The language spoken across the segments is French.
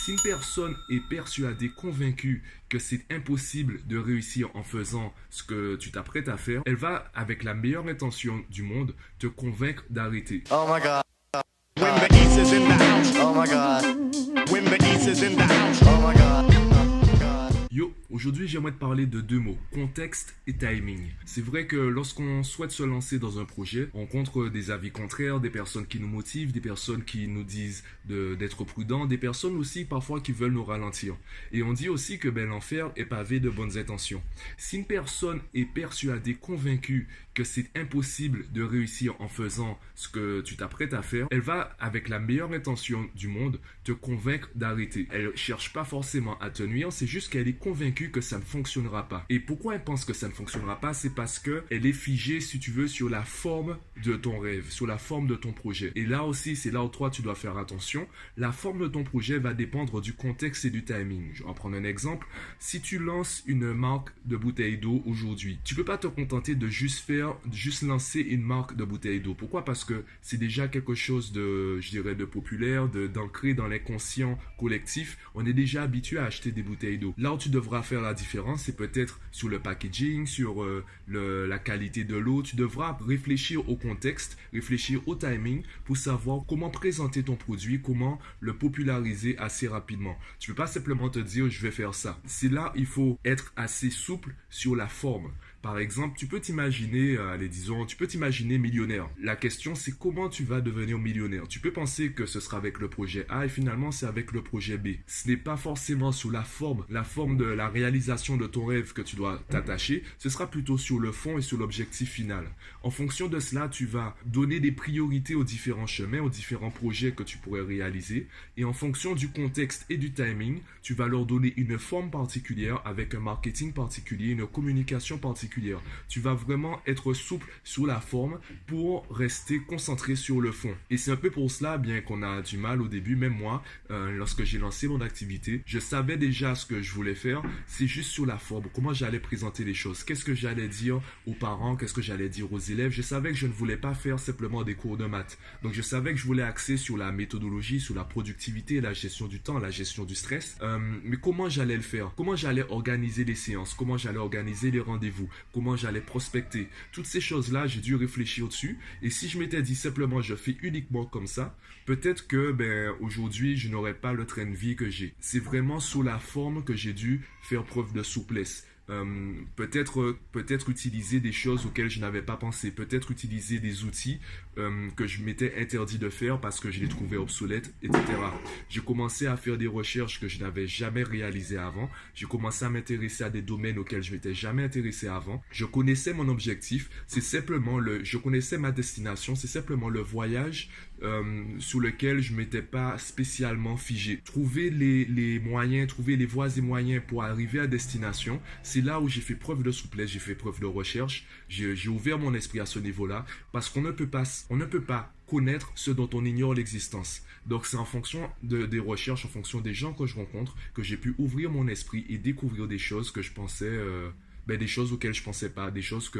Si une personne est persuadée, convaincue que c'est impossible de réussir en faisant ce que tu t'apprêtes à faire, elle va, avec la meilleure intention du monde, te convaincre d'arrêter. Oh my God. When the East is in the house. Oh my God. When the East is in the house. Oh my God. Yo, aujourd'hui j'aimerais te parler de deux mots, contexte et timing. C'est vrai que lorsqu'on souhaite se lancer dans un projet, on rencontre des avis contraires, des personnes qui nous motivent, des personnes qui nous disent d'être prudents, des personnes aussi parfois qui veulent nous ralentir. Et on dit aussi que l'enfer est pavé de bonnes intentions. Si une personne est persuadée, convaincue que c'est impossible de réussir en faisant ce que tu t'apprêtes à faire, elle va, avec la meilleure intention du monde, te convaincre d'arrêter. Elle ne cherche pas forcément à te nuire, c'est juste qu'elle est convaincue que ça ne fonctionnera pas. Et pourquoi elle pense que ça ne fonctionnera pas? C'est parce qu'elle est figée, si tu veux, sur la forme de ton rêve, sur la forme de ton projet. Et là aussi, c'est là où toi, tu dois faire attention. La forme de ton projet va dépendre du contexte et du timing. Je vais en prendre un exemple. Si tu lances une marque de bouteille d'eau aujourd'hui, tu ne peux pas te contenter de juste lancer une marque de bouteille d'eau. Pourquoi? Parce que c'est déjà quelque chose de, je dirais, de populaire, d'ancré dans l'inconscient collectif. On est déjà habitué à acheter des bouteilles d'eau. Là où tu devras faire la différence, c'est peut-être sur le packaging, sur la qualité de l'eau. Tu devras réfléchir au contexte, réfléchir au timing pour savoir comment présenter ton produit, comment le populariser assez rapidement. Tu ne peux pas simplement te dire je vais faire ça. C'est là il faut être assez souple sur la forme. Par exemple, tu peux t'imaginer, tu peux t'imaginer millionnaire. La question, c'est comment tu vas devenir millionnaire. Tu peux penser que ce sera avec le projet A et finalement, c'est avec le projet B. Ce n'est pas forcément sous la forme de la réalisation de ton rêve que tu dois t'attacher. Ce sera plutôt sur le fond et sur l'objectif final. En fonction de cela, tu vas donner des priorités aux différents chemins, aux différents projets que tu pourrais réaliser. Et en fonction du contexte et du timing, tu vas leur donner une forme particulière avec un marketing particulier, une communication particulière. Tu vas vraiment être souple sur la forme pour rester concentré sur le fond. Et c'est un peu pour cela, bien qu'on a du mal au début, même moi, lorsque j'ai lancé mon activité, je savais déjà ce que je voulais faire. C'est juste sur la forme, comment j'allais présenter les choses, qu'est-ce que j'allais dire aux parents, qu'est-ce que j'allais dire aux élèves. Je savais que je ne voulais pas faire simplement des cours de maths. Donc je savais que je voulais axer sur la méthodologie, sur la productivité, la gestion du temps, la gestion du stress. Mais comment j'allais le faire? Comment j'allais organiser les séances? Comment j'allais organiser les rendez-vous? Comment j'allais prospecter? Toutes ces choses-là, j'ai dû réfléchir dessus. Et si je m'étais dit simplement, je fais uniquement comme ça, peut-être que aujourd'hui, je n'aurais pas le train de vie que j'ai. C'est vraiment sous la forme que j'ai dû faire preuve de souplesse. Peut-être utiliser des choses auxquelles je n'avais pas pensé, peut-être utiliser des outils que je m'étais interdit de faire parce que je les trouvais obsolètes, etc. J'ai commencé à faire des recherches que je n'avais jamais réalisées avant. J'ai commencé à m'intéresser à des domaines auxquels je m'étais jamais intéressé avant. Je connaissais mon objectif, je connaissais ma destination, c'est simplement le voyage sur lequel je m'étais pas spécialement figé. Trouver les moyens, trouver les voies et moyens pour arriver à destination, c'est là où j'ai fait preuve de souplesse, j'ai fait preuve de recherche, j'ai ouvert mon esprit à ce niveau-là, parce qu'on ne peut pas connaître ce dont on ignore l'existence. Donc c'est en fonction des recherches, en fonction des gens que je rencontre, que j'ai pu ouvrir mon esprit et découvrir des choses que je pensais... des choses auxquelles je pensais pas, des choses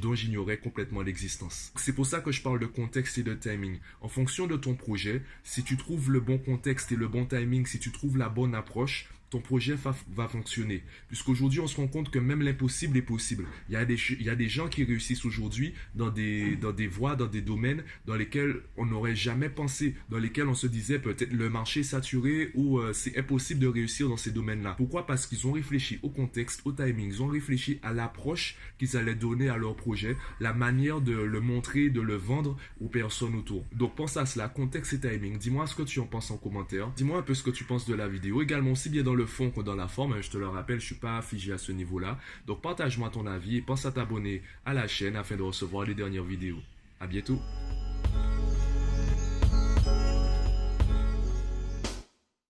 dont j'ignorais complètement l'existence. C'est pour ça que je parle de contexte et de timing. En fonction de ton projet, si tu trouves le bon contexte et le bon timing, si tu trouves la bonne approche, ton projet va fonctionner. Puisqu'aujourd'hui, on se rend compte que même l'impossible est possible. Il y a des gens qui réussissent aujourd'hui dans des voies, dans des domaines dans lesquels on n'aurait jamais pensé, dans lesquels on se disait peut-être le marché est saturé ou c'est impossible de réussir dans ces domaines-là. Pourquoi? Parce qu'ils ont réfléchi au contexte, au timing, ils ont réfléchi à l'approche qu'ils allaient donner à leur projet, la manière de le montrer, de le vendre aux personnes autour. Donc pense à cela, contexte et timing. Dis-moi ce que tu en penses en commentaire. Dis-moi un peu ce que tu penses de la vidéo. Également, aussi bien dans le fond que dans la forme, je te le rappelle, je suis pas figé à ce niveau-là. Donc partage-moi ton avis et pense à t'abonner à la chaîne afin de recevoir les dernières vidéos. À bientôt.